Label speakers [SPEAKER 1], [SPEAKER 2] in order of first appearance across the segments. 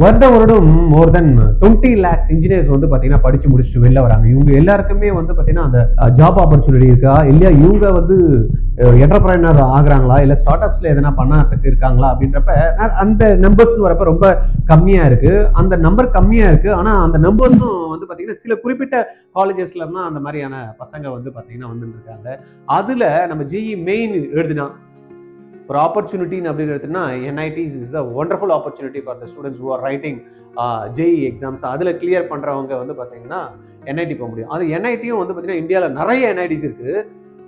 [SPEAKER 1] வருடம் மோர் தென் 20 lakhs engineers வந்து பாத்தீங்கன்னா படிச்சு முடிச்சுட்டு வெளில வராங்க. இவங்க எல்லாருக்குமே வந்து பாத்தீங்கன்னா அந்த ஜாப் ஆப்பர்ச்சுனிட்டி இருக்கா இல்லையா, இவங்க வந்து என்டர்பிரைனர் ஆகுறாங்களா இல்ல ஸ்டார்ட் அப்ஸ்ல எதனா பண்ணறதுக்கு இருக்காங்களா அப்படின்றப்ப அந்த நம்பர்ஸ் வரப்ப ரொம்ப கம்மியா இருக்கு. அந்த நம்பர் கம்மியா இருக்கு. ஆனா அந்த நம்பர்ஸும் வந்து பாத்தீங்கன்னா சில குறிப்பிட்ட காலேஜஸ்ல இருந்தா அந்த மாதிரியான பசங்க வந்து பாத்தீங்கன்னா வந்துட்டு இருக்காங்க. அதுல நம்ம ஜிஇ மெயின் எழுதினா ஒரு ஆப்பர்ச்சுனிட்டின்னு அப்படின்னு எடுத்தோம்னா NITs is the wonderful opportunity for the students who are writing JEE exams. அதில் கிளியர் பண்ணுறவங்க வந்து பார்த்தீங்கன்னா என்ஐடி போக முடியும். அது என்ஐடியும் வந்து பார்த்தீங்கன்னா இந்தியாவில் நிறைய என்ஐடிஸ் இருக்குது.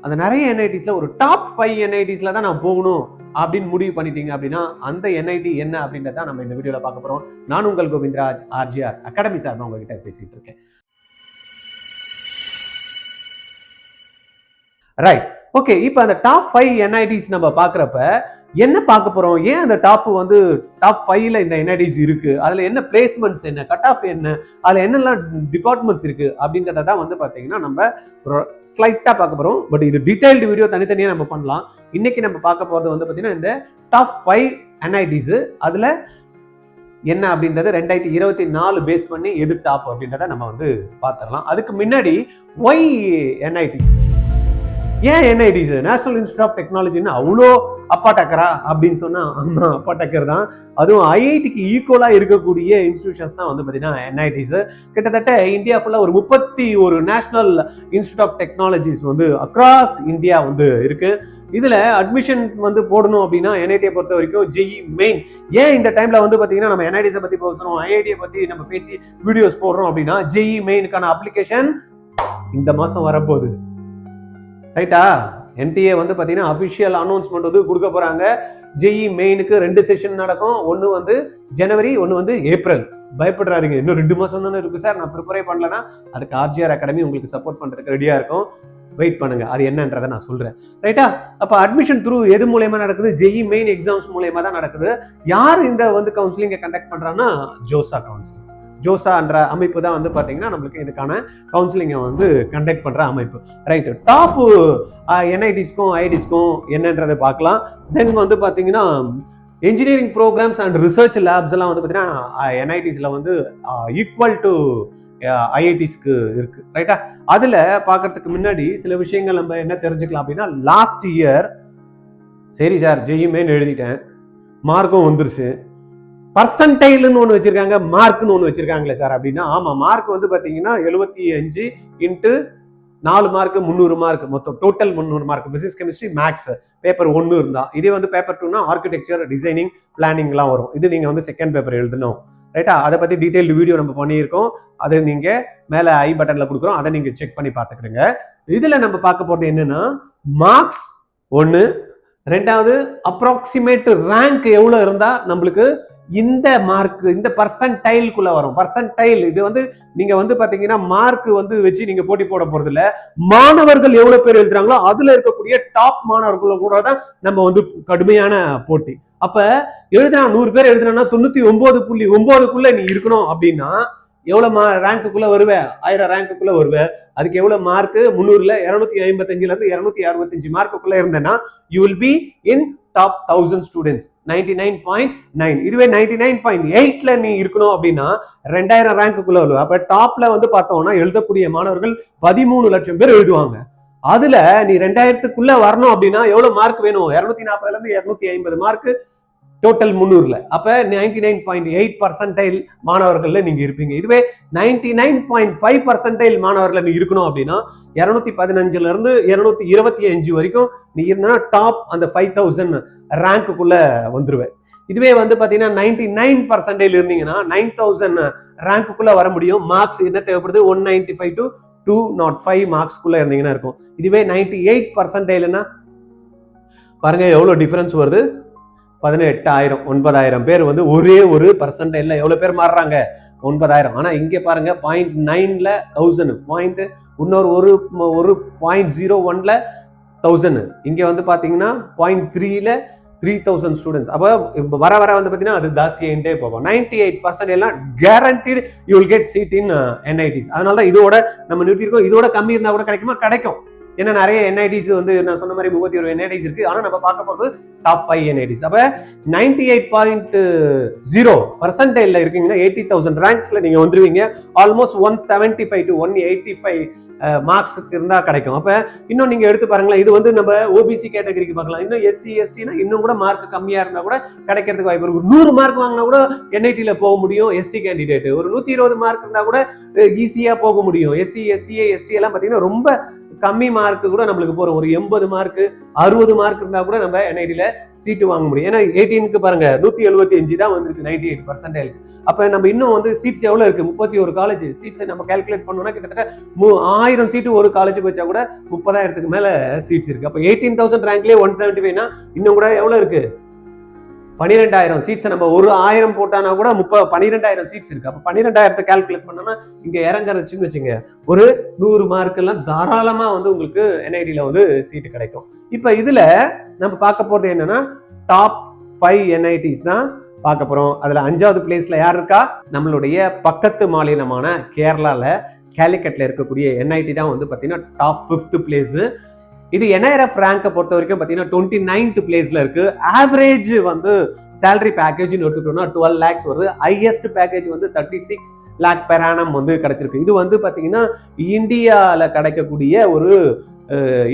[SPEAKER 1] அந்த நிறைய என்ஐடிஸில் ஒரு டாப் 5 என்ஐடிஸில் தான் நான் போகணும் அப்படின்னு முடிவு பண்ணிட்டீங்க அப்படின்னா அந்த என்ஐடி என்ன அப்படின்றத நம்ம இந்த வீடியோவில் பார்க்க போகிறோம். நான் உங்கள் கோவிந்தராஜ் ஆர்ஜிஆர் அகாடமி சார் தான் உங்ககிட்ட பேசிகிட்டு இருக்கேன். Right, okay. இப்போ அந்த டாப் 5 என்ஐடிஸ் நம்ம பார்க்குறப்ப என்ன பார்க்க போறோம், ஏன் அந்த டாப் 5ல இந்த என்ஐடிஸ் இருக்கு, அதுல என்ன பிளேஸ்மெண்ட்ஸ், என்ன கட் ஆஃப், என்ன அதுல என்னெல்லாம் டிபார்ட்மெண்ட்ஸ் இருக்கு அப்படின்றத தான் வந்து பாத்தீங்கன்னா நம்ம ஸ்லைட்டா பார்க்க போறோம். பட் இது டீடைல்டு வீடியோ தனித்தனியா நம்ம பண்ணலாம். இன்னைக்கு நம்ம பார்க்க போறது வந்து பாத்தீங்கன்னா இந்த டாப் 5 என்ஐடிஸ், அதுல என்ன அப்படின்றத 2024 பேஸ் பண்ணி எது டாப் அப்படின்றத நம்ம வந்து பார்த்துடலாம். அதுக்கு முன்னாடி ஒய் என்ஐடிஸ், ஏன் என்ஐடிஸ் நேஷனல் இன்ஸ்டியூட் ஆஃப் டெக்னாலஜின்னு அவ்வளோ அப்பா டக்கரா அப்படின்னு சொன்னா அப்பா டக்கர் தான். அதுவும் ஐஐடிக்கு ஈக்குவலா இருக்கக்கூடிய இன்ஸ்டிடியூஷன்ஸ் தான் வந்து பார்த்தீங்கன்னா என்ஐடிஸ். கிட்டத்தட்ட இந்தியா ஃபுல்லா ஒரு 31 நேஷனல் இன்ஸ்டியூட் ஆஃப் டெக்னாலஜிஸ் வந்து அக்ராஸ் இந்தியா வந்து இருக்கு. இதுல அட்மிஷன் வந்து போடணும் அப்படின்னா என்ஐடியை பொறுத்த வரைக்கும் ஜிஇ மெயின். ஏன் இந்த டைம்ல வந்து பாத்தீங்கன்னா நம்ம என்ஐடிஸை பத்தி பேசுறோம், ஐஐடியை பத்தி நம்ம பேசி வீடியோஸ் போடுறோம் அப்படின்னா ஜிஇ மெயினுக்கான அப்ளிகேஷன் இந்த மாசம் வரப்போகுது. ரைட்டா, என்டிஏ வந்து பாத்தீங்கன்னா அபிஷியல் அனௌன்ஸ்மெண்ட் வந்து கொடுக்க போறாங்க. ஜேஇ மெயினுக்கு 2 செஷன் நடக்கும். ஒன்னு வந்து ஜனவரி, ஒன்னு வந்து ஏப்ரல். பயப்படுறாதீங்க, இன்னும் 2 மாசம் தானே இருக்கு சார், நான் ப்ரிப்பரே பண்ணலன்னா அதுக்கு ஆர்ஜிஆர் அகாடமி உங்களுக்கு சப்போர்ட் பண்றதுக்கு ரெடியா இருக்கும். வெயிட் பண்ணுங்க, அது என்னன்றதை நான் சொல்றேன். ரைட்டா, அப்ப அட்மிஷன் த்ரூ எது மூலயமா நடக்குது, ஜேஇ மெயின் எக்ஸாம்ஸ் மூலயமா தான் நடக்குது. யார் இந்த வந்து கவுன்சிலிங்கை கண்டக்ட் பண்றாங்கன்னா ஜோசா கவுன்சிலிங். ஜோசா என்ற அமைப்பு தான் வந்து பாத்தீங்கன்னா நம்மளுக்கு இதுக்கான கவுன்சிலிங்கை வந்து கண்டக்ட் பண்ற அமைப்பு. ரைட், டாப் என்ஐடிஸ்க்கும் ஐஐடிஸ்க்கும் என்னன்றதை பார்க்கலாம். தென் வந்து பாத்தீங்கன்னா engineering programs and research labs எல்லாம் வந்து பாத்தீங்கன்னா என்ஐடிஸ்ல வந்து ஈக்குவல் டு ஐஐடிஸ்க்கு இருக்கு. ரைட்டா, அதுல பாக்குறதுக்கு முன்னாடி சில விஷயங்கள் நம்ம என்ன தெரிஞ்சுக்கலாம் அப்படின்னா, லாஸ்ட் இயர் சரி சார் ஜேஇ மெயின் எழுதிட்டேன், மார்க்கும் வந்துருச்சு, பர்சன்டைல்னு ஒன்று வச்சிருக்காங்க, மார்க்னு ஒன்று வச்சிருக்காங்களே சார் அப்படின்னா, ஆமா, மார்க் வந்து பாத்தீங்கன்னா 75 இன்ட்டு 4 மார்க் 300 மார்க், மொத்தம் total 300 mark. Physics, chemistry, maths paper 1 இருந்தா, இதே வந்து பேப்பர் 2னா ஆர்கிடெக்சர், டிசைனிங், பிளானிங்லாம் வரும். இது நீங்க வந்து செகண்ட் பேப்பர் எழுதணும். ரைட்டா, அதை பத்தி டீடைல் வீடியோ நம்ம பண்ணியிருக்கோம். அது நீங்க மேல ஐ பட்டன்ல கொடுக்குறோம், அதை நீங்க செக் பண்ணி பார்த்துக்கிடுங்க. இதுல நம்ம பார்க்க போறது என்னன்னா மார்க்ஸ் 1, ரெண்டாவது அப்ராக்சிமேட் ரேங்க் எவ்வளவு இருந்தா நம்மளுக்கு இந்த மார்க் இந்த பர்சன்டைல்குள்ள வரும். பர்சன்டைல் இது வந்து நீங்க வந்து பாத்தீங்கன்னா மார்க் வந்து வச்சு நீங்க போட்டி போட போறது இல்ல, மாணவர்கள் எவ்வளவு பேர் எழுதுறாங்களோ அதுல இருக்கக்கூடிய டாப் மாணவர்கள் கூட தான் நம்ம வந்து கடுமையான போட்டி. அப்ப எழுதுனா 100 பேர் எழுதுனா 99.9க்குள்ள நீ இருக்கணும் அப்படின்னா எவ்வளவு ரேங்குக்குள்ள வருவ, 1000 ரேங்குக்குள்ள வருவ. அதுக்கு எவ்வளவு மார்க், 300ல 255ல இருந்து 265 மார்க்குக்குள்ள இருந்தேன்னா you will be in top 1000 students 99.9. இதுவே 99.8ல நீ இருக்கணும் அப்படின்னா 2000 ரேங்குக்குள்ள வருவ. அப்ப டாப்ல வந்து பார்த்தோம்னா எழுதக்கூடிய மாணவர்கள் 13 லட்சம் பேர் எழுதுவாங்க. அதுல நீ 2000க்குள்ள வரணும் அப்படின்னா எவ்வளவு மார்க் வேணும், 240ல இருந்து 250 மார்க் டோட்டல் 300ல. அப்ப 99.8 பர்சன்டைல் மாணவர்கள்ல நீங்க இருப்பீங்க. இதுவே 99.5 பர்சன்டைல் மாணவர்கள் நீ இருக்கணும் அப்படின்னா 215ல இருந்து 225 வரைக்கும் நீ இருந்தா டாப் அந்த 5000 ரேங்க்குள்ள வந்துருவேன். இதுவே வந்து பாத்தீங்கன்னா 99 பர்சன்டைல் இருந்தீங்கன்னா 9000 ரேங்க்குள்ள வர முடியும். மார்க்ஸ் என்ன தேவைப்படுது, 195 to 205 மார்க்ஸ்க்குள்ள இருந்தீங்கன்னா இருக்கும். இதுவே 98 பர்சன்டைல்னா பாருங்க எவ்வளவு டிஃபரன்ஸ் வருது, 18,000 9,000 பேர் வந்து ஒரே ஒரு பர்சன்டைல்ல எவ்வளவு பேர் மாறுறாங்க, 9,000. ஆனா இங்க பாருங்க 0.9ல 1000, பாயிண்ட் இன்னொரு ஒரு 0.01ல 1000, இங்க வந்து பாத்தீங்கன்னா 0.3ல 3000 ஸ்டூடெண்ட்ஸ். அப்ப வர வர வந்து பாத்தீங்கன்னா அது ஜாஸ்தியாயிட்டே போகும். 98% எல்லாம் guaranteed you will get seat in NITs. அதனால தான் இதோட நம்ம நிறுத்திருக்கோம். இதோட கம்மி இருந்தா கூட கிடைக்குமா, கிடைக்கும். ஏன்னா நிறைய என்ஐடிஸ் வந்து நான் சொன்ன மாதிரி 31 என்ஐடிஸ் இருக்கு. ஆனா நம்ம பார்க்க போறது டாப் 5 என்ஐடிஸ். அப்ப 98.0% இருக்கீங்கன்னா 80,000 ரேங்க்ஸ்ல நீங்க வந்துருவீங்க. ஆல்மோஸ்ட் 175 to 185 மார்க்ஸ்க்கு இருந்தா கிடைக்கும். அப்ப இன்னும் நீங்க எடுத்து பாருங்களேன், இது வந்து நம்ம ஓபிசி கேட்டகரிக்கு பார்க்கலாம். இன்னும் எஸ்சி எஸ்டினா இன்னும் கூட மார்க் கம்மியா இருந்தா கூட கிடைக்கிறதுக்கு வாய்ப்பு இருக்கு. 100 மார்க் வாங்கினா கூட என்ஐடில போக முடியும் எஸ்டி கேண்டிடேட். ஒரு 120 மார்க் இருந்தா கூட ஈஸியா போக முடியும். எஸ்சி எஸ்சிஏ எஸ்டி எல்லாம் பாத்தீங்கன்னா ரொம்ப கம்மி மார்க் கூட நம்மளுக்கு போறோம். ஒரு 80 மார்க் 60 மார்க் இருந்தா கூட நம்ம என்ஐடில சீட்டு வாங்க முடியும். ஏன்னா 18க்கு பாருங்க 175 தான் வந்திருக்கு 98%. அப்ப நம்ம இன்னும் வந்து சீட்ஸ் எவ்வளவு இருக்கு? 31 காலேஜ் சீட்ஸ் நம்ம கால்குலேட் பண்ணோம்னா கிட்டத்தட்ட 1000 சீட்டு ஒரு காலேஜுக்கு வச்சா கூட 30,000க்கு மேல சீட்ஸ் இருக்கு. அப்ப 18,000 ரேங்க்லயே 175னா இன்னும் கூட எவ்வளவு இருக்கு? 12,000 சீட்ஸ். நம்ம ஒரு 1000 போட்டானா கூட 12,000 சீட்ஸ் இருக்கு. அப்ப 12,000 கால்குலேட் பண்ணோம்னா இங்க இறங்குறச்சுன்னு வச்சுங்க, ஒரு 100 மார்க் எல்லாம் தாராளமா வந்து உங்களுக்கு என்ஐடில வந்து சீட்டு கிடைக்கும். இப்ப இதுல நம்ம பார்க்க போறது என்னன்னா டாப் 5 என்ஐடிஸ் தான் பார்க்க போறோம். அதுல 5வது பிளேஸ்ல யார் இருக்கா? நம்மளுடைய பக்கத்து மாநிலமான கேரளால கேலிக்கட்ல இருக்கக்கூடிய என்ஐடி தான் வந்து பாத்தீங்கன்னா டாப் 5th பிளேஸ். இது NIRF ரேங்கை பொறுத்த வரைக்கும் பாத்தீங்கன்னா 29th பிளேஸ்ல இருக்கு. ஆவரேஜ் வந்து சேலரி பேக்கேஜ் எடுத்துட்டோம்னா 12 lakhs வருது. ஹையஸ்ட் பேக்கேஜ் வந்து 36 lakh per annum வந்து கிடைச்சிருக்கு. இது வந்து பாத்தீங்கன்னா இந்தியால கிடைக்கக்கூடிய ஒரு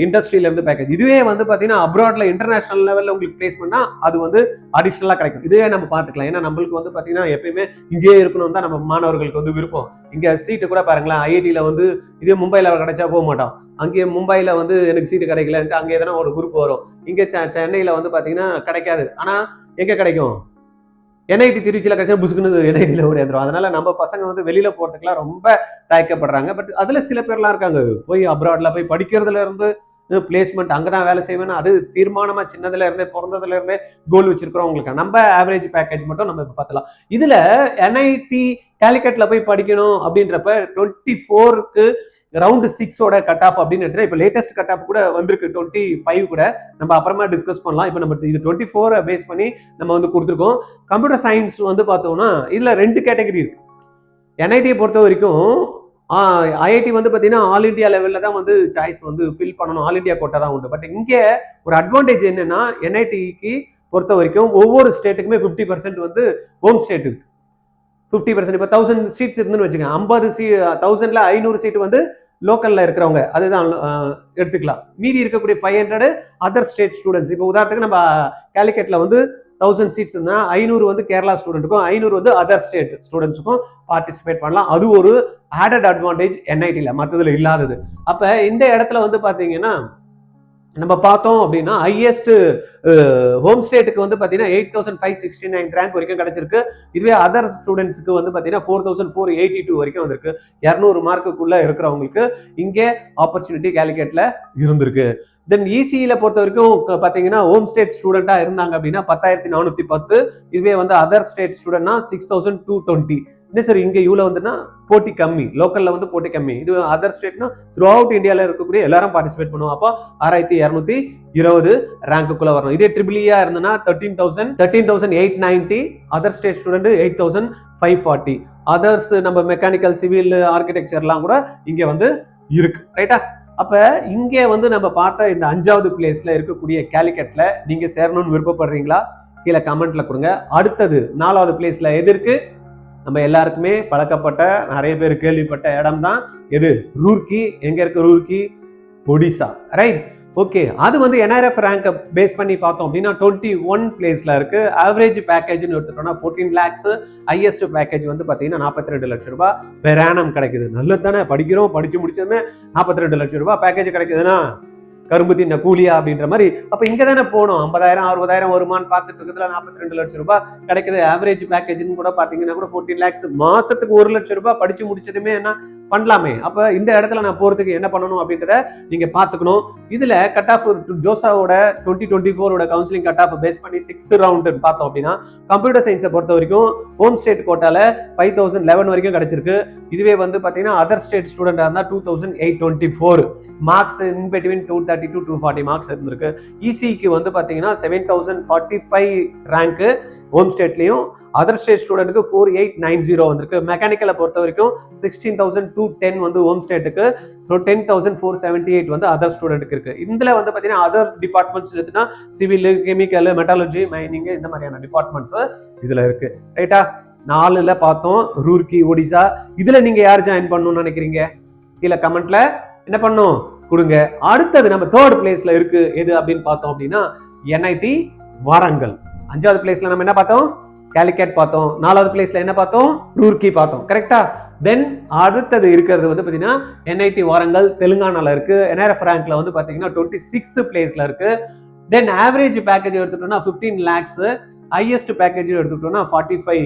[SPEAKER 1] இண்டஸ்ட்ரியில இருந்து பேக்கேஜ். இதுவே வந்து பாத்தீங்கன்னா அப்ராட்ல இன்டர்நேஷனல் லெவல்ல உங்களுக்கு பிளேஸ்மெண்ட்னா அது வந்து அடிஷனலா கிடைக்கும். இதுவே நம்ம பாத்துக்கலாம். ஏன்னா நம்மளுக்கு வந்து பாத்தீங்கன்னா எப்பயுமே இங்கேயே இருக்கணும் தான் நம்ம மாணவர்களுக்கு வந்து விருப்பம். இங்க சீட்டு கூட பாருங்களேன், ஐஐடியில வந்து இதே மும்பைல கிடைச்சா போக மாட்டோம். அங்கே மும்பைல வந்து எனக்கு சீட்டு கிடைக்கலன்ட்டு அங்கே எதனா ஒரு குரூப் வரும். இங்க சென்னையில வந்து பாத்தீங்கன்னா கிடைக்காது. ஆனா எங்க கிடைக்கும்? என்ஐடி திருச்சியில கிடைச்சா புசுக்குன்னு என்ஐடியில ஓடியாந்துரும். அதனால நம்ம பசங்க வந்து வெளியில போறதுக்குலாம் ரொம்ப தயக்கப்படுறாங்க. பட் அதுல சில பேர்லாம் இருக்காங்க, போய் அப்ராட்ல போய் படிக்கிறதுல இருந்து பிளேஸ்மெண்ட் அங்கதான் வேலை செய்வேன்னு அது தீர்மானமா சின்னதுல இருந்தே பிறந்ததுல இருந்தே கோல் வச்சிருக்கிறவங்களுக்கு நம்ம ஆவரேஜ் பேக்கேஜ் மட்டும் நம்ம இப்ப பார்த்தலாம். இதுல என்ஐடி காலிக்கட்ல போய் படிக்கணும் அப்படின்றப்ப 24க்கு ரவுண்ட் 6ஓட கட் ஆஃப் அப்படின்னு எடுத்து இப்ப லேட்டஸ்ட் கட் ஆஃப் கூட வந்திருக்கு 25 கூட. நம்ம அப்புறமா டிஸ்கஸ் பண்ணலாம். இப்ப நம்ம இது 24 பேஸ் பண்ணி நம்ம வந்து கொடுத்துருக்கோம். கம்ப்யூட்டர் சயின்ஸ் வந்து பார்த்தோம்னா இதுல 2 கேட்டகரி இருக்கு. என்ஐடியை பொறுத்த வரைக்கும் ஐஐடி வந்து பாத்தீங்கன்னா ஆல் இண்டியா லெவல்ல தான் வந்து சாய்ஸ் வந்து ஃபில் பண்ணணும். ஆல் இண்டியா கோட்டா தான் உண்டு. பட் இங்கே ஒரு அட்வான்டேஜ் என்னன்னா என்ஐடிக்கு பொறுத்த வரைக்கும் ஒவ்வொரு ஸ்டேட்டுக்குமே 50% வந்து ஹோம் ஸ்டேட் இருக்கு. 50% இப்போ 1000 சீட்ஸ் இருந்துன்னு வச்சுக்கோங்க, 1000ல 500 சீட் வந்து லோக்கல்ல இருக்கிறவங்க அதுதான் எடுத்துக்கலாம். மீதி இருக்கக்கூடிய 500 அதர் ஸ்டேட் ஸ்டூடெண்ட்ஸ். இப்போ உதாரணத்துக்கு நம்ம காலிக்கட்ல வந்து 1000 சீட்ஸ் இருந்தா 500 வந்து கேரளா ஸ்டூடெண்ட்டுக்கும் 500 வந்து அதர் ஸ்டேட் ஸ்டூடெண்ட்ஸுக்கும் பார்ட்டிசிபேட் பண்ணலாம். அது ஒரு ஆடட் அட்வான்டேஜ் என்ஐடில, மற்றதுல இல்லாதது. அப்ப இந்த இடத்துல வந்து பாத்தீங்கன்னா நம்ம பார்த்தோம் அப்படின்னா ஹையஸ்ட் ஹோம் ஸ்டேட்டுக்கு வந்து பாத்தீங்கன்னா 8,569 ரேங்க் வரைக்கும் கிடைச்சிருக்கு. இதுவே அதர் ஸ்டூடெண்ட்ஸ்க்கு வந்து பாத்தீங்கன்னா 4,482 வரைக்கும் வந்திருக்கு. 200 மார்க்குள்ள இருக்கிறவங்களுக்கு இங்கே ஆப்பர்ச்சுனிட்டி காலிக்கட்ல இருந்திருக்கு. தென் இசியில பொறுத்த வரைக்கும் பாத்தீங்கன்னா ஹோம் ஸ்டேட் ஸ்டூடெண்டா இருந்தாங்க அப்படின்னா 10,410. இதுவே வந்து அதர் ஸ்டேட் ஸ்டூடெண்ட்னா 6,220. என்ன சார் இங்க இவ்வளவு வந்துன்னா போட்டி கம்மி, லோக்கல்ல வந்து போட்டி கம்மி. இது அதர் ஸ்டேட்னா த்ரூ அவுட் இந்தியால இருக்கக்கூடிய எல்லாரும் பார்ட்டிசிபேட் பண்ணுவோம். அப்போ 6,220 ரேங்குக்குள்ள வரணும். இதே ட்ரிபிளியா இருந்ததுன்னா 13,890. Other state student 8,540. அதர்ஸ் நம்ம மெக்கானிக்கல் சிவில் ஆர்கிடெக்சர்லாம் கூட இங்க வந்து இருக்கு. ரைட்டா? அப்ப இங்க வந்து நம்ம பார்த்த இந்த 5வது பிளேஸ்ல இருக்கக்கூடிய காலிக்கட்ல நீங்க சேரணும்னு விருப்பப்படுறீங்களா? கீழே கமெண்ட்ல கொடுங்க. அடுத்தது 4வது பிளேஸ்ல எது இருக்கு? நம்ம எல்லாருக்குமே பழக்கப்பட்ட நிறைய பேர் கேள்விப்பட்ட இடம் தான் எது? ரூர்க்கி. எங்க இருக்கு ரூர்க்கி? ஒடிசா. ரைட்? ஓகே. அது வந்து NIRF ரேங்கை பேஸ் பண்ணி பார்த்தோம் அப்படின்னா 21 பிளேஸ்ல இருக்கு. ஆவரேஜ் பேக்கேஜ்னு எடுத்துட்டோம்னா 14 lakhs. ஹையஸ்ட் பேக்கேஜ் வந்து பாத்தீங்கன்னா 42 லட்சம் ரூபாய் பெர் ஆனம் கிடைக்குது. நல்லது தானே? படிக்கிறோம், படிச்சு முடிச்சதுமே 42 லட்சம் ரூபாய் பேக்கேஜ் கிடைக்குதுன்னா கரும்பு தின்ன கூலியா அப்படின்ற மாதிரி. அப்ப இங்க தானே போனோம். 50,000 60,000 வருமானு பார்த்துட்டு இருக்கிறதுல 42 லட்சம் ரூபாய் கிடைக்குது. ஆவரேஜ் பேக்கேஜ்னு கூட பாத்தீங்கன்னா கூட 14 lakhs. மாசத்துக்கு 1 லட்சம் ரூபாய் படிச்சு முடிச்சதுமே என்ன பண்ணலாமே. அப்ப இந்த இடத்துல நான் போறதுக்கு என்ன பண்ணணும் அப்படின்றத நீங்க பாத்துக்கணும். இதுல கட் ஆஃப் ஜோசாவோட 2024 கவுன்சிலிங் கட் ஆஃப் பேஸ் பண்ணி 6th ரவுண்ட் பார்த்தோம் அப்படின்னா கம்ப்யூட்டர் சயின்ஸை பொறுத்த வரைக்கும் ஹோம் ஸ்டேட் கோட்டால 5,011 வரைக்கும் கிடைச்சிருக்கு. இதுவே வந்து பாத்தீங்கன்னா அதர் ஸ்டேட் ஸ்டூடெண்டா இருந்தா 2,824 marks in between 230 to 240 marks இருந்திருக்கு. இசிக்கு வந்து பாத்தீங்கன்னா 7,045 ரேங்க் ஹோம் ஸ்டேட்லயும் அதர் ஸ்டேட் ஸ்டூடெண்ட்டுக்கு 4890 வந்திருக்கு. மெக்கானிக்கலை பொறுத்த வரைக்கும் 16,210 வந்து ஹோம் ஸ்டேட்டுக்கு, 10,478 வந்து அதர் ஸ்டூடெண்ட்டுக்கு இருக்கு. இதுல வந்து பாத்தீங்கன்னா அதர் டிபார்ட்மெண்ட்ஸ் எடுத்துனா சிவில், கெமிக்கல், மெட்டாலஜி, மைனிங் இந்த மாதிரியான டிபார்ட்மெண்ட்ஸ் இதுல இருக்கு. ரைட்டா? 4ல பார்த்தோம் ரூர்க்கி, ஒடிசா. இதுல நீங்க யார் ஜாயின் பண்ணணும்னு நினைக்கிறீங்க? கீழே கமெண்ட்ல என்ன பண்ணும் கொடுங்க. அடுத்தது நம்ம தேர்ட் பிளேஸ்ல இருக்கு எது அப்படின்னு பார்த்தோம் அப்படின்னா NIT வாரங்கல். 5வது பிளேஸ்ல நம்ம என்ன பார்த்தோம்? கேலிக்கட் பார்த்தோம். 4வது பிளேஸ்ல என்ன பார்த்தோம்? ரூர்க்கி பார்த்தோம். கரெக்டா? தென் அடுத்தது இருக்கிறது வந்து பாத்தீங்கன்னா NIT வாரங்கல் தெலுங்கானால இருக்கு. NRF ரேங்க்ல வந்து பாத்தீங்கன்னா 26th பிளேஸ்ல இருக்கு. தென் ஆவரேஜ் பேக்கேஜ் எடுத்துட்டோம்னா 15 lakhs, ஹையஸ்ட் பேக்கேஜ் எடுத்துட்டோம்னா 45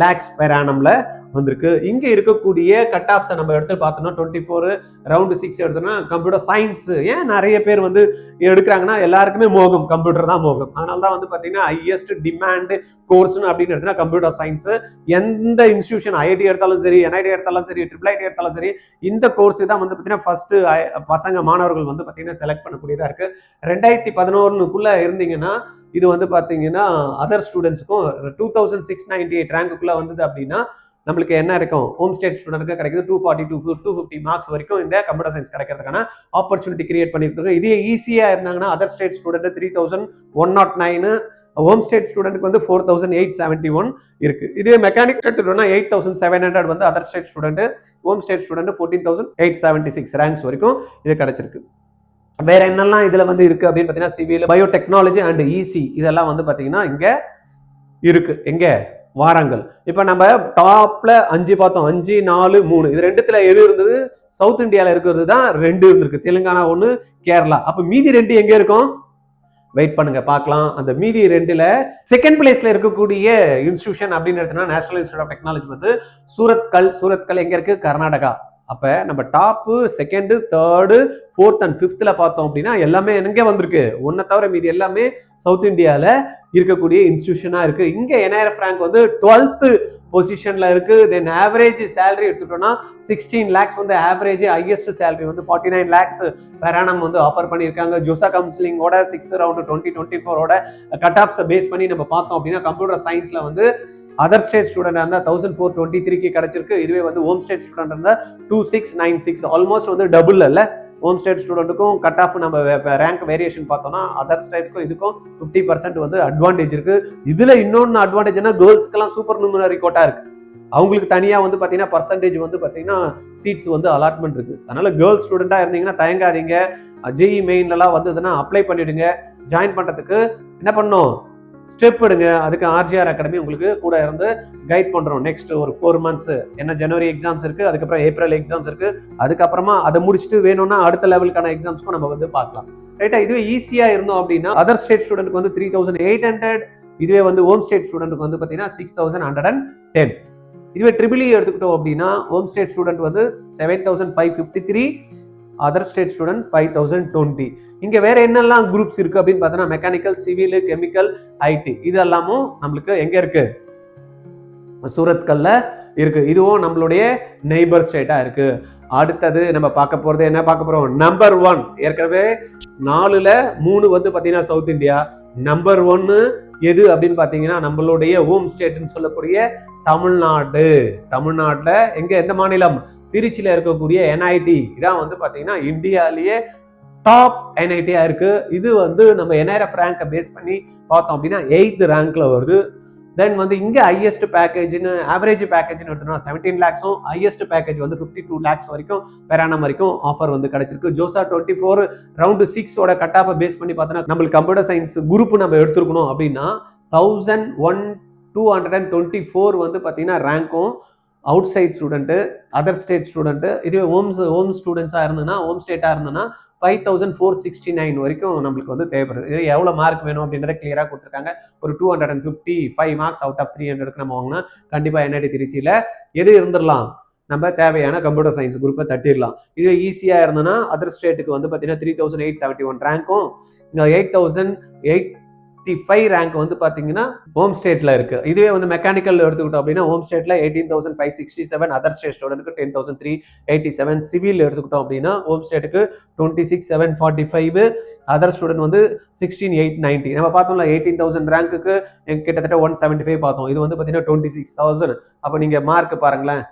[SPEAKER 1] lakhs per annumல வந்திருக்கு. இங்க இருக்கக்கூடிய கட் ஆஃப்ஸ் நம்ம எடுத்து பார்த்தோம்னா 24 ரவுண்ட் 6 எடுத்தோம்னா கம்ப்யூட்டர் சயின்ஸ். ஏன் நிறைய பேர் வந்து எடுக்கிறாங்கன்னா எல்லாருக்குமே மோகம் கம்ப்யூட்டர் தான் மோகம். அதனால தான் வந்து பாத்தீங்கன்னா ஹையஸ்ட் டிமாண்ட் கோர்ஸ்னு அப்படின்னு எடுத்தா கம்ப்யூட்டர் சயின்ஸ். எந்த இன்ஸ்டிடியூஷன் IIT எடுத்தாலும் சரி, NIT எடுத்தாலும் சரி, IIIT எடுத்தாலும் சரி, இந்த கோர்ஸ் தான் வந்து பாத்தீங்கன்னா ஃபர்ஸ்ட் பசங்க மாணவர்கள் வந்து பாத்தீங்கன்னா செலக்ட் பண்ணக்கூடியதா இருக்கு. 2011க்குள்ள இருந்தீங்கன்னா இது வந்து பாத்தீங்கன்னா அதர் ஸ்டூடெண்ட்ஸ்க்கும் 2698 ரேங்க்குள்ள வந்தது அப்படின்னா நம்மளுக்கு என்ன இருக்கும்? ஹோம் ஸ்டேட் ஸ்டூடெண்ட்க்கு கிடைக்குது 240 to 250 மார்க்ஸ் வரைக்கும் இந்த கம்ப்யூட்டர் சயின்ஸ் கிடைக்கிறதுக்கான ஆப்பர்ச்சுனிட்டி கிரியேட் பண்ணிருக்காங்க. இதே ஈஸியா இருந்தாங்கன்னா other state student 3109, home state ஸ்டூடெண்ட்க்கு வந்து 4871 இருக்கு. இதே மெக்கானிக் எடுத்துட்டோம்னா 8700 வந்து other state student, home state student 14876 ranks வரைக்கும் இது கிடைச்சிருக்கு. வேற என்னெல்லாம் இதுல வந்து இருக்கு அப்படின்னு பாத்தீங்கன்னா சிவில், பயோடெக்னாலஜி அண்ட் EC இதெல்லாம் வந்து பாத்தீங்கன்னா இங்க இருக்கு. எங்க? வாரங்கள். இப்ப நம்ம டாப்ல 5 பார்த்தோம். 5, 4, 3 இது ரெண்டுத்துல எது இருந்தது? சவுத் இந்தியால இருக்கிறது தான் 2 இருந்திருக்கு. தெலுங்கானா 1, கேரளா. அப்ப மீதி 2 எங்க இருக்கும்? வெயிட் பண்ணுங்க பார்க்கலாம். அந்த மீதி 2ல செகண்ட் பிளேஸ்ல இருக்கக்கூடிய இன்ஸ்டிடியூஷன் அப்படின்னு எடுத்தோம்னா நேஷனல் இன்ஸ்டிடியூட் ஆஃப் டெக்னாலஜி வந்து சூரத்கல் எங்க இருக்கு? கர்நாடகா. அப்ப நம்ம top, second, third, fourth and ஃபிஃப்த்ல பார்த்தோம் அப்படின்னா எல்லாமே எங்க வந்திருக்கு? ஒன்னை தவிர மீதி எல்லாமே சவுத் இந்தியால இருக்கக்கூடிய இன்ஸ்டிடியூஷனா இருக்கு. இங்க NRF ரேங்க் வந்து 12th பொசிஷன்ல இருக்கு. தென் ஆவரேஜ் சேலரி எடுத்துட்டோம்னா 16 lakhs வந்து ஆவரேஜ், ஹையஸ்ட் சேலரி வந்து 49 lakhs per annum வந்து ஆஃபர் பண்ணியிருக்காங்க. ஜோசா கவுன்சிலிங்கோட 6th ரவுண்ட் 2024ஓட கட் ஆஃப்ஸ் பேஸ் பண்ணி நம்ம பார்த்தோம் அப்படின்னா கம்ப்யூட்டர் சயின்ஸ்ல வந்து அதர் ஸ்டேட் ஸ்டூடெண்ட் இருந்தா 1423 கிடைச்சிருக்கு. இதுவே வந்து ஹோம் ஸ்டேட் ஸ்டூடெண்ட் இருந்தா 2696, ஆல்மோஸ்ட் வந்து டபுள் இல்ல. ஹோம் ஸ்டேட் ஸ்டூடெண்ட்டுக்கும் கட் ஆஃப் நம்ம ரேங்க் வேரியேஷன் பார்த்தோம்னா அதர் ஸ்டேட்டுக்கும் இதுக்கும் 50% வந்து அட்வான்டேஜ் இருக்கு. இதுல இன்னொன்னு அட்வான்டேஜ்னா கேர்ள்ஸ்க்கெல்லாம் சூப்பர் நியூமரரி கோட்டா இருக்கு. அவங்களுக்கு தனியா வந்து பாத்தீங்கன்னா பர்சன்டேஜ் வந்து பாத்தீங்கன்னா சீட்ஸ் வந்து அலாட்மெண்ட் இருக்கு. அதனால கேர்ள்ஸ் ஸ்டூடெண்டா இருந்தீங்கன்னா தயங்காதீங்க. JEE மெயின்லாம் வந்ததுன்னா அப்ளை பண்ணிடுங்க. ஜாயின் பண்றதுக்கு என்ன பண்ணும்? ஸ்டெப் எடுங்க. அதுக்கு RGR அகாடமி உங்களுக்கு கூட இருந்து கைட் பண்றோம். நெக்ஸ்ட் ஒரு 4 months என்ன ஜனவரி எக்ஸாம்ஸ் இருக்கு, அதுக்கப்புறம் ஏப்ரல் எக்ஸாம்ஸ் இருக்கு. அதுக்கப்புறமா அதை முடிச்சுட்டு வேணும்னா அடுத்த லெவலுக்கான எக்ஸாம்ஸ்க்கும் நம்ம வந்து பார்க்கலாம். ரைட்டா? இதுவே ஈஸியா இருந்தோம் அப்படின்னா அதர் ஸ்டேட் ஸ்டூடெண்ட்க்கு வந்து 3800, இதுவே வந்து ஹோம் ஸ்டேட் ஸ்டூடெண்ட்க்கு வந்து பாத்தீங்கன்னா 6110. இதுவே EEE எடுத்துக்கிட்டோம் அப்படின்னா ஹோம் ஸ்டேட் ஸ்டூடெண்ட் வந்து 7553, அதர் ஸ்டேட் ஸ்டூடெண்ட் 5020. இங்க வேற என்னெல்லாம் குரூப்ஸ் இருக்கு அப்படின்னு பார்த்தோம்னா மெக்கானிக்கல், சிவில், கெமிக்கல், IT இதெல்லாமும் நம்மளுக்கு எங்க இருக்கு? சூரத்கல்ல இருக்கு. இதுவும் நம்மளுடைய நெய்பர் ஸ்டேட்டா இருக்கு. அடுத்தது நம்ம பார்க்க போறது என்ன பார்க்க போறோம்? நம்பர் 1. ஏற்கனவே 4ல 3 வந்து பாத்தீங்கன்னா சவுத் இந்தியா. நம்பர் 1 எது அப்படின்னு பாத்தீங்கன்னா நம்மளுடைய ஹோம் ஸ்டேட்னு சொல்லக்கூடிய தமிழ்நாடு. தமிழ்நாட்டுல எங்க? எந்த மாநிலம்? திருச்சியில இருக்கக்கூடிய NIT இதான் வந்து பாத்தீங்கன்னா இந்தியாலேயே டாப் NIT இருக்கு. இது வந்து நம்ம NRF ரேங்கை பேஸ் பண்ணி பார்த்தோம் அப்படின்னா 8th ரேங்க்ல வருது. தென் வந்து இங்க ஹையஸ்ட் பேக்கேஜ்னு ஆவரேஜ் பேக்கேஜ்னு எடுத்தோம்னா 17 lakhsம், ஹையஸ்ட் பேக்கேஜ் வந்து 52 lakhs வரைக்கும் per annum வரைக்கும் ஆஃபர் வந்து கிடைச்சிருக்கு. ஜோசா 24 ரவுண்ட் 6ஓட கட் ஆஃப் பேஸ் பண்ணி பார்த்தோம்னா நம்மளுக்கு கம்ப்யூட்டர் சயின்ஸ் குரூப் நம்ம எடுத்துக்கணும் அப்படின்னா 1224 வந்து பாத்தீங்கன்னா ரேங்க்கும் outside student, other state student. இதுவே ஹோம் ஸ்டூடெண்ட்ஸா இருந்ததுன்னா, ஹோம் ஸ்டேட்டா இருந்ததுன்னா 5469 வரைக்கும் நம்மளுக்கு வந்து தேவைப்படுது. இது எவ்வளவு மார்க் வேணும் அப்படின்றத கிளியரா கொடுத்துருக்காங்க. ஒரு 255 மார்க்ஸ் அவுட் ஆஃப் 300க்கு நம்ம வாங்கினா கண்டிப்பா NIT திருச்சியில எது இருந்துடலாம்? நம்ம தேவையான கம்ப்யூட்டர் சயின்ஸ் குரூப்பை தட்டிடலாம். இது ஈஸியா இருந்ததுன்னா அதர் ஸ்டேட்டுக்கு வந்து பாத்தீங்கன்னா 3871 ரேங்க்கும், 8008 25 ரேங்க் வந்து பாத்தீங்கன்னா ஹோம் ஸ்டேட்ல இருக்கு. இதுவே வந்து மெக்கானிக்கல் எடுத்துக்கிட்டோம் அப்படின்னா ஹோம் ஸ்டேட்ல 18,567, அதர் ஸ்டேட் ஸ்டூடெண்ட்க்கு 10,387, சிவில் எடுத்துக்கிட்டோம் அப்படின்னா ஹோம் ஸ்டேட்டுக்கு 26,745, அதர் ஸ்டூடெண்ட் வந்து 16,890. நம்ம பார்த்தோம்ல 18,000 ரேங்க்குக்கு கிட்டத்தட்ட 175 பார்த்தோம். இது வந்து பாத்தீங்கன்னா 26,000. அப்ப நீங்க மார்க் பாருங்களேன்,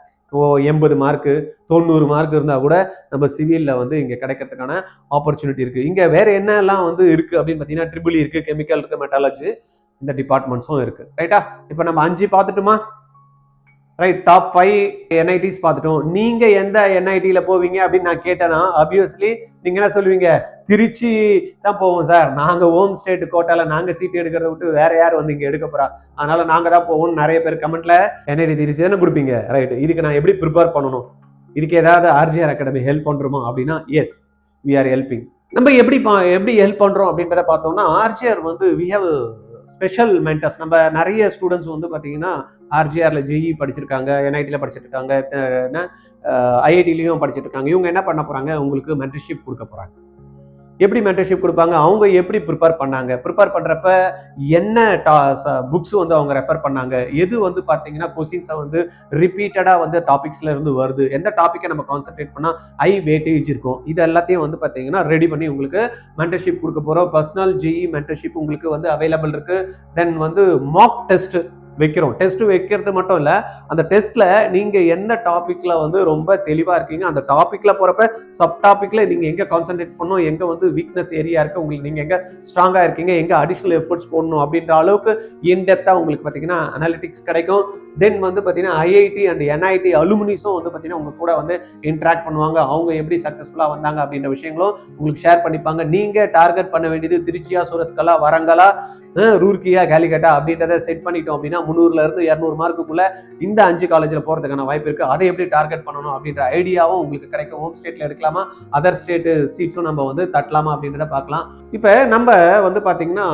[SPEAKER 1] 80 மார்க்கு 90 மார்க் இருந்தா கூட நம்ம சிவில்ல வந்து இங்க கிடைக்கிறதுக்கான ஆப்பர்ச்சுனிட்டி இருக்கு. இங்க வேற என்னெல்லாம் வந்து இருக்கு அப்படின்னு பாத்தீங்கன்னா ட்ரிபிள் இருக்கு, கெமிக்கல் இருக்கு, மெட்டாலஜி, இந்த டிபார்ட்மெண்ட்ஸும் இருக்கு. ரைட்டா? இப்போ நம்ம 5 பார்த்துட்டுமா? ரைட், டாப் 5 என்ஐடிஸ் பார்த்துட்டோம். நீங்க எந்த என்ஐடியில போவீங்க அப்படின்னு நான் கேட்டேன்னா ஆப்வியஸ்லி நீங்க என்ன சொல்லுவீங்க? திருச்சி தான் போவோம் சார், நாங்க ஹோம் ஸ்டேட் கோட்டால நாங்க சீட் எடுக்கிறத விட்டு வேற யார் வந்து இங்க எடுக்க போறா, அதனால நாங்க தான் போவோம். நிறைய பேர் கமெண்ட்ல என்ஐடி திருச்சி தானே கொடுப்பீங்க. ரைட், இதுக்கு நான் எப்படி ப்ரிப்பேர் பண்ணணும், இதுக்கு ஏதாவது ஆர்ஜிஆர் அகாடமி ஹெல்ப் பண்றோமா அப்படின்னா எஸ், வி ஆர் ஹெல்பிங். நம்ம எப்படி ஹெல்ப் பண்றோம் அப்படின்றத பார்த்தோம்னா ஆர்ஜிஆர் வந்து வி ஹேவ் ஸ்பெஷல் மென்டர்ஸ். நம்ம நிறைய ஸ்டூடெண்ட்ஸ் வந்து பார்த்தீங்கன்னா ஆர்ஜிஆர்ல ஜிஇ படிச்சிருக்காங்க, என்ஐடியில் படிச்சுட்டு இருக்காங்க, ஐஐடிலையும் படிச்சுட்டு இருக்காங்க. இவங்க என்ன பண்ண போறாங்க? உங்களுக்கு மென்டர்ஷிப் கொடுக்க போறாங்க. எப்படி மென்டர்ஷிப் கொடுப்பாங்க? அவங்க எப்படி ப்ரிப்பேர் பண்ணாங்க, ப்ரிப்பேர் பண்றப்ப என்ன புக்ஸ் வந்து அவங்க ரெஃபர் பண்ணாங்க, எது வந்து பாத்தீங்கன்னா கொஸ்டின்ஸை வந்து ரிப்பீட்டடா வந்து டாபிக்ஸ்ல இருந்து வருது, எந்த டாப்பிக்கை நம்ம கான்சென்ட்ரேட் பண்ணா ஹை வெயிட்டேஜ் இருக்கும், இது எல்லாத்தையும் வந்து பாத்தீங்கன்னா ரெடி பண்ணி உங்களுக்கு மென்டர்ஷிப் கொடுக்க போறோம். பர்சனல் ஜிஇ மென்டர்ஷிப் உங்களுக்கு வந்து அவைலபிள் இருக்கு. தென் வந்து மாக் டெஸ்ட் வைக்கிறோம். டெஸ்ட் வைக்கிறது மட்டும் இல்ல, அந்த டெஸ்ட்ல நீங்க எந்த டாபிக்ல வந்து ரொம்ப தெளிவா இருக்கீங்க, அந்த டாபிக்ல போறப்ப சப் டாபிக்ல நீங்க எங்க கான்சென்ட்ரேட் பண்ணணும், எங்க வந்து வீக்னஸ் ஏரியா இருக்கு, உங்களுக்கு நீங்க எங்க ஸ்ட்ராங்கா இருக்கீங்க, எங்க அடிஷனல் எஃபர்ட்ஸ் போடணும் அப்படின்ற அளவுக்கு இன்டெப்தா உங்களுக்கு பாத்தீங்கன்னா அனாலிட்டிக்ஸ் கிடைக்கும். தென் வந்து பாத்தீங்கன்னா ஐஐடி அண்ட் என்ஐடி அலுமினிஸும் வந்து பாத்தீங்கன்னா உங்க கூட வந்து இன்டராக்ட் பண்ணுவாங்க. அவங்க எப்படி சக்சஸ்ஃபுல்லா வந்தாங்க அப்படின்ற விஷயங்களும் உங்களுக்கு ஷேர் பண்ணிப்பாங்க. நீங்க டார்கெட் பண்ண வேண்டியது திருச்சியா, சூரத்கலா, வரங்கலா, ரூர்க்கியா, கேலிகட்டா அப்படின்றத செட் பண்ணிட்டோம் அப்படின்னா 300ல இருந்து 200 மார்க்குள்ள இந்த 5 காலேஜ்ல போறதுக்கான வாய்ப்பு இருக்கு. அதை எப்படி டார்கெட் பண்ணணும் அப்படின்ற ஐடியாவும் உங்களுக்கு கிடைக்கும். ஹோம் ஸ்டேட்ல எடுக்கலாமா, அதர் ஸ்டேட் சீட்ஸும் நம்ம வந்து தட்டலாமா அப்படின்றத பார்க்கலாம். இப்ப நம்ம வந்து பாத்தீங்கன்னா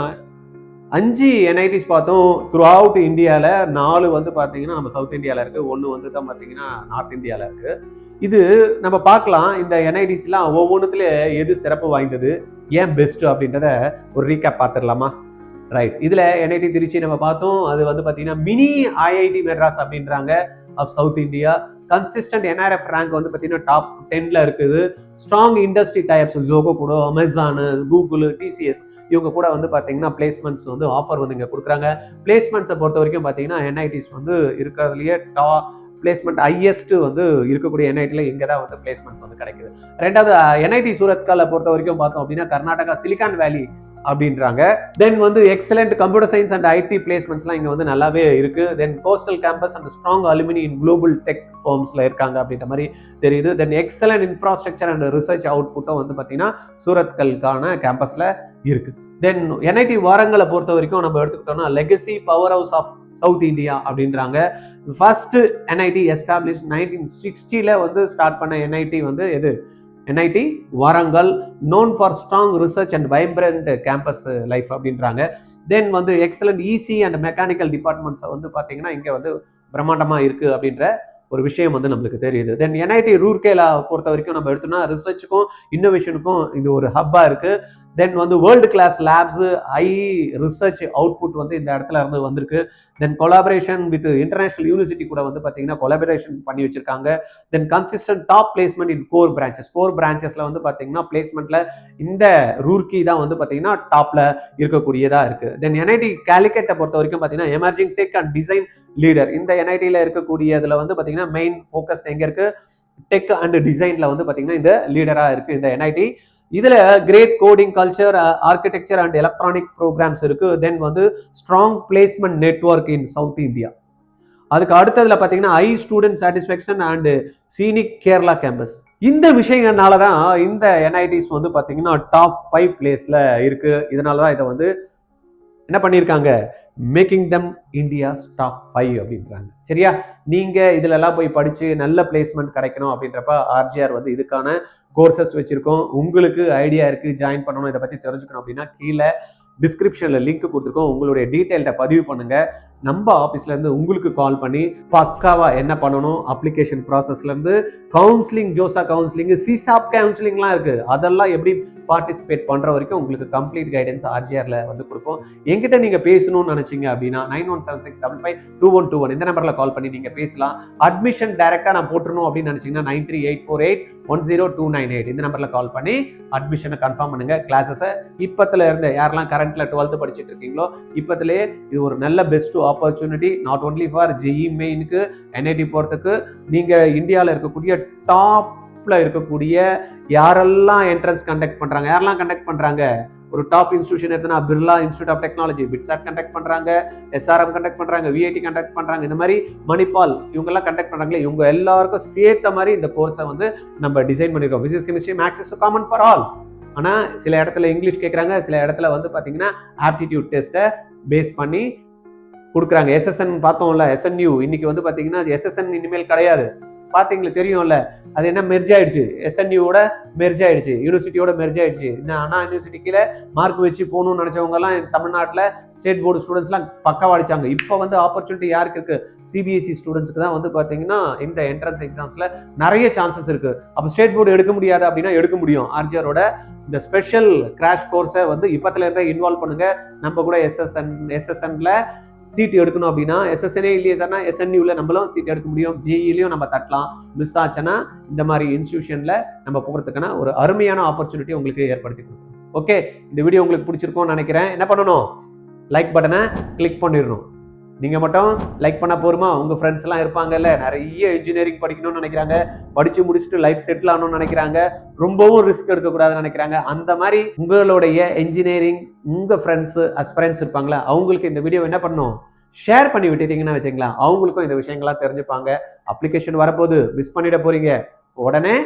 [SPEAKER 1] 5 என்ஐடிஸ் பார்த்தோம். த்ரூ அவுட் இந்தியாவில் 4 வந்து பார்த்தீங்கன்னா நம்ம சவுத் இந்தியாவில் இருக்கு, 1 வந்து தான் பார்த்தீங்கன்னா நார்த் இந்தியாவில் இருக்கு. இது நம்ம பார்க்கலாம். இந்த என்ஐடிஸ்லாம் ஒவ்வொன்றுத்துல எது சிறப்பு வாய்ந்தது, ஏன் பெஸ்ட் அப்படின்றத ஒரு ரீகேப் பார்த்துடலாமா? ரைட், இதுல என்ஐடி திருச்சி நம்ம பார்த்தோம். அது வந்து பார்த்தீங்கன்னா மினி ஐஐடி மெட்ராஸ் அப்படின்றாங்க of south India. Consistent NRF rank வந்து பார்த்தீங்கன்னா டாப் 10ல இருக்குது. ஸ்ட்ராங் இண்டஸ்ட்ரி டைப்ஸ், ஜோகோ கூட, அமேசான், கூகுள், டிசிஎஸ் இவங்க கூட வந்து பார்த்தீங்கன்னா பிளேஸ்மெண்ட்ஸ் வந்து ஆஃபர் வந்து இங்கே கொடுக்குறாங்க. பிளேஸ்மெண்ட்ஸை பொறுத்த வரைக்கும் பார்த்தீங்கன்னா என்ஐடிஸ் வந்து இருக்கிறதுலையே பிளேஸ்மெண்ட் ஹையஸ்ட் வந்து இருக்கக்கூடிய என்ஐடியில் இங்கே தான் வந்து பிளேஸ்மெண்ட்ஸ் வந்து கிடைக்குது. ரெண்டாவது என்ஐடி சூரத்கலை பொறுத்த வரைக்கும் பார்த்தோம் அப்படின்னா கர்நாடகா சிலிகான் வேலி அப்படின்றாங்க. தென் வந்து excellent computer science and IT பிளேஸ்மெண்ட்ஸ்லாம் இங்கே வந்து நல்லாவே இருக்கு. Then coastal campus and strong alumni in global tech ஃபார்ம்ஸ்ல இருக்காங்க அப்படின்ற மாதிரி தெரியுது. Then excellent infrastructure and research அவுட்புட்டும் வந்து பார்த்தீங்கன்னா சூரத்கலுக்கான கேம்பஸ்ல இருக்கு. தென் என்ஐடி வாரங்களை பொறுத்த வரைக்கும் நம்ம எடுத்துக்கிட்டோம்னா legacy power house of south India அப்படின்றாங்க. ஃபர்ஸ்ட் என்ஐடி எஸ்டாப்ளிஷ் 1960ல வந்து ஸ்டார்ட் பண்ண என்ஐடி வந்து எது? NIT Warangal, known for strong research and vibrant campus life அப்படின்றாங்க. தென் வந்து excellent EC and mechanical departments வந்து பார்த்தீங்கன்னா இங்கே வந்து பிரம்மாண்டமாக இருக்குது அப்படின்ற ஒரு விஷயம் வந்து நம்மளுக்கு தெரியுது. தென் என்ஐடி ரூர்கேலா பொறுத்த வரைக்கும் நம்ம எடுத்தோம்னா ரிசர்ச்சுக்கும் இன்னோவேஷனுக்கும் இது ஒரு ஹப்பா இருக்கு. தென் வந்து world class labs, high research output வந்து இந்த இடத்துல இருந்து வந்திருக்கு. Then collaboration with international university கூட வந்து பார்த்தீங்கன்னா கொலாபரேஷன் பண்ணி வச்சிருக்காங்க. Then consistent top placement in core பிரான்ச்சஸ்ல வந்து பார்த்தீங்கன்னா பிளேஸ்மெண்ட்ல இந்த ரூர்கி தான் வந்து பார்த்தீங்கன்னா டாப்ல இருக்கக்கூடியதா இருக்கு. தென் என்ஐடி கேலிக்கட்டை பொறுத்த வரைக்கும் பார்த்தீங்கன்னா emerging tech and design leader. இந்த என்ஐடியில் இருக்கக்கூடியதுல வந்து பார்த்தீங்கன்னா மெயின் ஃபோக்கஸ் எங்க இருக்கு? டெக் அண்ட் டிசைன்ல வந்து பார்த்தீங்கன்னா இந்த லீடரா இருக்கு இந்த என்ஐடி. இதுல great coding culture, architecture and electronic programs இருக்கு. தென் வந்து strong placement network in south India. அதுக்கு அடுத்ததுல பாத்தீங்கன்னா high student satisfaction and scenic Kerala campus. இந்த விஷயங்கள்னால தான் இந்த என்ஐடிஸ் வந்து பாத்தீங்கன்னா டாப் 5 பிளேஸ்ல இருக்கு. இதனாலதான் இதை வந்து என்ன பண்ணியிருக்காங்க? மேக்கிங் தம் இந்தியாஸ் டாப் 5 அப்படின்றாங்க. சரியா? நீங்க இதுல எல்லாம் போய் படிச்சு நல்ல பிளேஸ்மெண்ட் கிடைக்கணும் அப்படின்றப்ப ஆர்ஜிஆர் வந்து இதுக்கான கோர்சஸ் வச்சிருக்கோம். உங்களுக்கு ஐடியா இருக்கு ஜாயின் பண்ணணும், இதை பத்தி தெரிஞ்சுக்கணும் அப்படின்னா கீழே டிஸ்கிரிப்ஷன்ல லிங்க் கொடுத்துருக்கோம். உங்களுடைய டீட்டெயில்ட பதிவு பண்ணுங்க. நம்ம ஆஃபீஸ்ல இருந்து உங்களுக்கு கால் பண்ணி பக்காவா என்ன பண்ணணும், அப்ளிகேஷன் ப்ராசஸ்ல இருந்து கவுன்சிலிங், ஜோசா கவுன்சிலிங், சிசாப் கவுன்சிலிங்லாம் இருக்கு, அதெல்லாம் எப்படி பார்ட்டிசிபேட் பண்ற வரைக்கும் உங்களுக்கு கம்ப்ளீட் கைடன்ஸ் ஆர்ஜிஆர்ல வந்து கொடுப்போம். என்கிட்ட நீங்க பேசணும்னு நினைச்சீங்க அப்படின்னா 9176552121 இந்த நம்பர்ல கால் பண்ணி நீங்க பேசலாம். அட்மிஷன் டைரக்டா நான் போட்டுறணும் அப்படின்னு நினைச்சீங்கன்னா 9384810298 இந்த நம்பர்ல கால் பண்ணி அட்மிஷனை கன்ஃபார்ம் பண்ணுங்க. கிளாஸஸை இப்பத்துல இருந்து யாரெல்லாம் கரண்ட்ல 12th படிச்சுட்டு இருக்கீங்களோ இப்பத்திலே இது ஒரு நல்ல best opportunity, not only for JEE மெயினுக்கு, என்ஐடி போறதுக்கு. நீங்க இந்தியாவில் இருக்கக்கூடிய டாப்ல இருக்கக்கூடிய யாரெல்லாம் என்ட்ரன்ஸ் கண்டக்ட் பண்றாங்க, யாரெல்லாம் கண்டக்ட் பண்றாங்க, ஒரு டாப் இன்ஸ்டிடியூஷன் எடுத்தனா Birla institute of technology, BITSAT conduct பண்றாங்க, எஸ்ஆர்எம் கண்டக்ட் பண்றாங்க, விஐடி கண்டக்ட் பண்றாங்க, இந்த மாதிரி மணிபால் இவங்க எல்லாம் கண்டக்ட் பண்றாங்களே, இவங்க எல்லாருக்கும் சேர்த்த மாதிரி இந்த கோர்ஸை வந்து நம்ம டிசைன் பண்ணிருக்கோம். Physics, chemistry, maths is common for all. ஆனா சில இடத்துல இங்கிலீஷ் கேட்கறாங்க, சில இடத்துல வந்து பாத்தீங்கன்னா ஆப்டிடியூட் டெஸ்ட்டை பேஸ் பண்ணி கொடுக்குறாங்க. எஸ்எஸ்என் பார்த்தோம்ல, எஸ்என்யூ இன்னைக்கு வந்து பாத்தீங்கன்னா எஸ்எஸ்என் இனிமேல் கிடையாது. பாத்தீங்களா, தெரியும்ல, அது என்ன மெர்ஜ் ஆயிடுச்சு, எஸ்என்யூட மெர்ஜ் ஆயிடுச்சு, யூனிவர்சிட்டியோட மெர்ஜ் ஆயிடுச்சு. அண்ணா யூனிவர்சிட்டி கீழே மார்க் வச்சு போகணும்னு நினைச்சவங்க எல்லாம் தமிழ்நாட்டில் ஸ்டேட் போர்டு ஸ்டூடெண்ட்ஸ் எல்லாம் பக்காவா அடிச்சாங்க. இப்போ வந்து ஆப்பர்ச்சுனிட்டி யாருக்கு இருக்கு, சிபிஎஸ்இ ஸ்டூடெண்ட்ஸ்க்கு தான் வந்து பாத்தீங்கன்னா இந்த என்ட்ரன்ஸ் எக்ஸாம்ஸ்ல நிறைய சான்சஸ் இருக்கு. அப்போ ஸ்டேட் போர்டு எடுக்க முடியாது அப்படின்னா எடுக்க முடியும். ஆர்ஜிஆரோட இந்த ஸ்பெஷல் கிராஷ் கோர்ஸை வந்து இப்பத்துல இருந்தே இன்வால்வ் பண்ணுங்க. நம்ம கூட எஸ்எஸ்என்ல சீட் எடுக்கணும் அப்படின்னா எஸ்எஸ்என்ஏ இல்லையே சார்னா எஸ்என்யூல நம்மளும் சீட் எடுக்க முடியும். ஜிஇலையும் நம்ம தட்டலாம். மிஸ் ஆச்சுன்னா இந்த மாதிரி இன்ஸ்டிடியூஷன்ல நம்ம போகிறதுக்கான ஒரு அருமையான ஆப்பர்ச்சுனிட்டி உங்களுக்கு ஏற்படுத்தி கொடுக்கும். ஓகே, இந்த வீடியோ உங்களுக்கு பிடிச்சிருக்கும்னு நினைக்கிறேன். என்ன பண்ணணும், லைக் பட்டனை கிளிக் பண்ணிடணும். நீங்க மட்டும் லைக் பண்ண போருமா, உங்க ஃப்ரெண்ட்ஸ் எல்லாம் இருப்பாங்கல்ல, நிறைய இன்ஜினியரிங் படிக்கணும்னு நினைக்கிறாங்க, படிச்சு முடிச்சுட்டு லைஃப் செட்டில் ஆகணும்னு நினைக்கிறாங்க, ரொம்பவும் ரிஸ்க் எடுக்கக்கூடாதுன்னு நினைக்கிறாங்க. அந்த மாதிரி உங்களுடைய இன்ஜினியரிங் உங்க ஃப்ரெண்ட்ஸ் அஸ்பிரன்ஸ் இருப்பாங்களா, அவங்களுக்கு இந்த வீடியோ என்ன பண்ணணும், ஷேர் பண்ணி விட்டுட்டீங்கன்னா வச்சுங்களேன், அவங்களுக்கும் இந்த விஷயங்கள்லாம் தெரிஞ்சுப்பாங்க. அப்ளிகேஷன் வரப்போது மிஸ் பண்ணிட போறீங்க, உடனே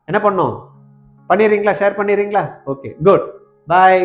[SPEAKER 1] என்ன பண்ணும் பண்ணிடுறீங்களா, ஷேர் பண்ணிடுறீங்களா? ஓகே, குட், பாய்.